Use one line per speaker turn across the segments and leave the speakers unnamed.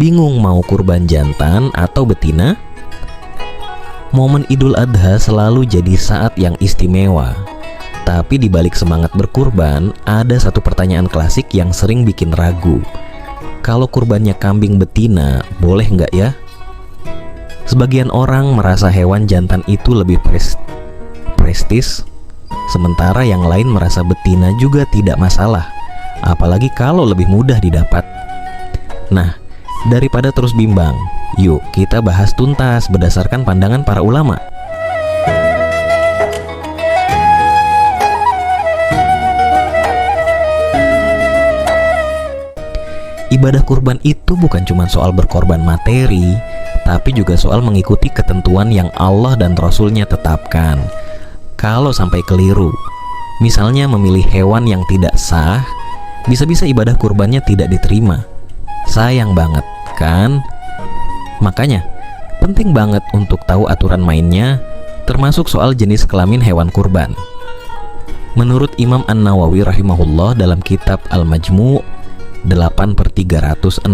bingung mau kurban jantan atau betina? Momen Idul Adha selalu jadi saat yang istimewa. Tapi di balik semangat berkurban, ada satu pertanyaan klasik yang sering bikin ragu. Kalau kurbannya kambing betina, boleh nggak ya? Sebagian orang merasa hewan jantan itu lebih prestis, sementara yang lain merasa betina juga tidak masalah, apalagi kalau lebih mudah didapat. Nah, daripada terus bimbang, yuk kita bahas tuntas berdasarkan pandangan para ulama. Ibadah kurban itu bukan cuma soal berkorban materi, tapi juga soal mengikuti ketentuan yang Allah dan Rasulnya tetapkan. Kalau sampai keliru, misalnya memilih hewan yang tidak sah, bisa-bisa ibadah kurbannya tidak diterima. Sayang banget, kan? Makanya, penting banget untuk tahu aturan mainnya, termasuk soal jenis kelamin hewan kurban. Menurut Imam An-Nawawi rahimahullah dalam kitab Al-Majmu' 8/364,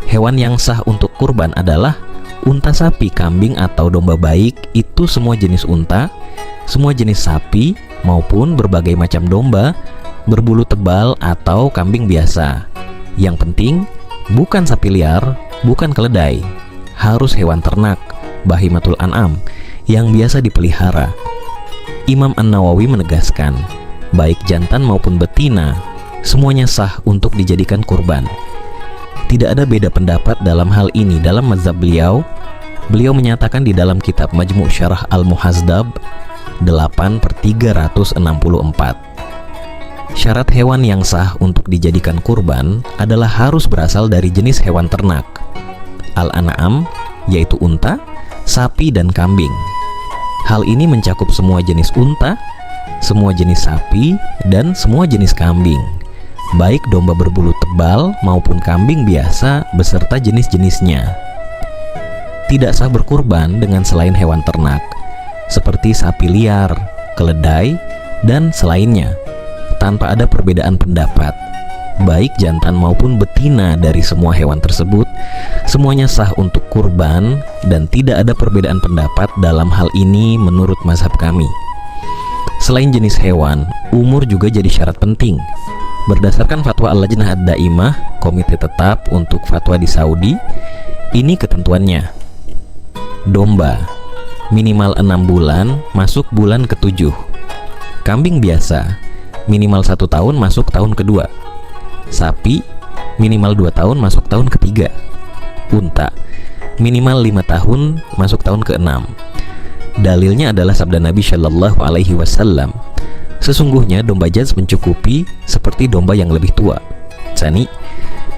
hewan yang sah untuk kurban adalah unta, sapi, kambing, atau domba, baik itu semua jenis unta, semua jenis sapi, maupun berbagai macam domba, berbulu tebal atau kambing biasa. Yang penting, bukan sapi liar, bukan keledai. Harus hewan ternak, bahimatul an'am, yang biasa dipelihara. Imam An-Nawawi menegaskan, baik jantan maupun betina, semuanya sah untuk dijadikan kurban. Tidak ada beda pendapat dalam hal ini dalam mazhab beliau. Beliau menyatakan di dalam kitab Majmu' Syarah Al-Muhazdab 8/364, syarat hewan yang sah untuk dijadikan kurban adalah harus berasal dari jenis hewan ternak Al-An'am, yaitu unta, sapi, dan kambing. Hal ini mencakup semua jenis unta, semua jenis sapi, dan semua jenis kambing, baik domba berbulu tebal maupun kambing biasa beserta jenis-jenisnya. Tidak sah berkurban dengan selain hewan ternak, seperti sapi liar, keledai, dan selainnya, tanpa ada perbedaan pendapat. Baik jantan maupun betina dari semua hewan tersebut, semuanya sah untuk kurban dan tidak ada perbedaan pendapat dalam hal ini menurut mazhab kami. Selain jenis hewan, umur juga jadi syarat penting. Berdasarkan fatwa Al-Lajnah Ad-Daimah, komite tetap untuk fatwa di Saudi, ini ketentuannya. Domba, minimal 6 bulan, masuk bulan ke-7. Kambing biasa, minimal 1 tahun, masuk tahun kedua. Sapi, minimal 2 tahun, masuk tahun ketiga. Unta, minimal 5 tahun, masuk tahun ke-6. Dalilnya adalah sabda Nabi Shallallahu Alaihi Wasallam, sesungguhnya domba jaz mencukupi seperti domba yang lebih tua. Sani,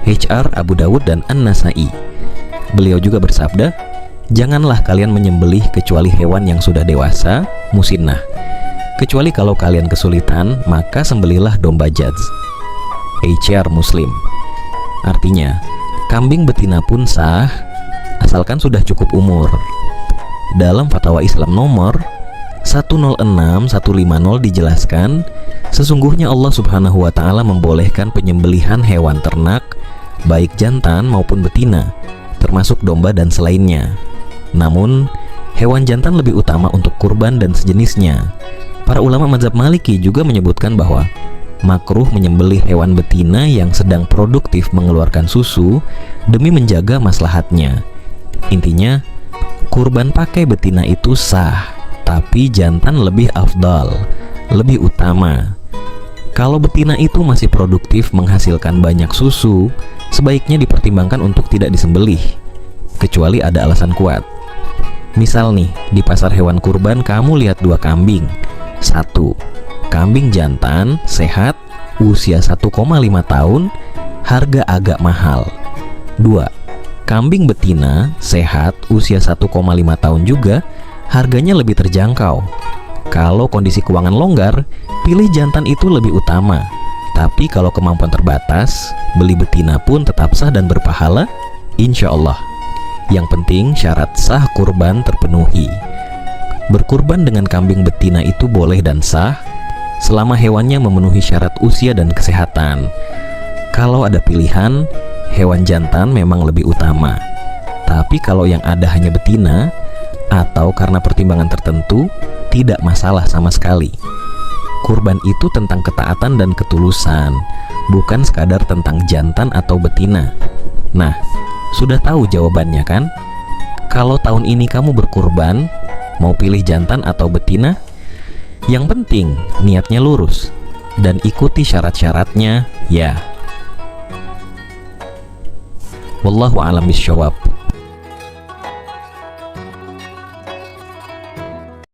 HR, Abu Dawud, dan An-Nasai. Beliau juga bersabda, janganlah kalian menyembelih kecuali hewan yang sudah dewasa, musinnah. Kecuali kalau kalian kesulitan, maka sembelihlah domba jaz. HR Muslim. Artinya, kambing betina pun sah, asalkan sudah cukup umur. Dalam fatwa Islam nomor 106150 dijelaskan, sesungguhnya Allah Subhanahu wa Ta'ala membolehkan penyembelihan hewan ternak, baik jantan maupun betina, termasuk domba dan selainnya. Namun, hewan jantan lebih utama untuk kurban dan sejenisnya. Para ulama mazhab Maliki juga menyebutkan bahwa makruh menyembelih hewan betina yang sedang produktif mengeluarkan susu demi menjaga maslahatnya. Intinya, kurban pakai betina itu sah, tapi jantan lebih afdal, lebih utama. Kalau betina itu masih produktif menghasilkan banyak susu, sebaiknya dipertimbangkan untuk tidak disembelih, kecuali ada alasan kuat. Misal nih, di pasar hewan kurban kamu lihat 2 kambing. 1. Kambing jantan, sehat, usia 1,5 tahun, harga agak mahal. 2. Kambing betina, sehat, usia 1,5 tahun juga, harganya lebih terjangkau. Kalau kondisi keuangan longgar, pilih jantan itu lebih utama. Tapi kalau kemampuan terbatas, beli betina pun tetap sah dan berpahala, insya Allah. Yang penting syarat sah kurban terpenuhi. Berkurban dengan kambing betina itu boleh dan sah selama hewannya memenuhi syarat usia dan kesehatan. Kalau ada pilihan, hewan jantan memang lebih utama. Tapi kalau yang ada hanya betina, atau karena pertimbangan tertentu, tidak masalah sama sekali. Kurban itu tentang ketaatan dan ketulusan, bukan sekadar tentang jantan atau betina. Nah, sudah tahu jawabannya kan? Kalau tahun ini kamu berkurban, mau pilih jantan atau betina? Yang penting niatnya lurus dan ikuti syarat-syaratnya ya. Wallahu a'lam bishawab.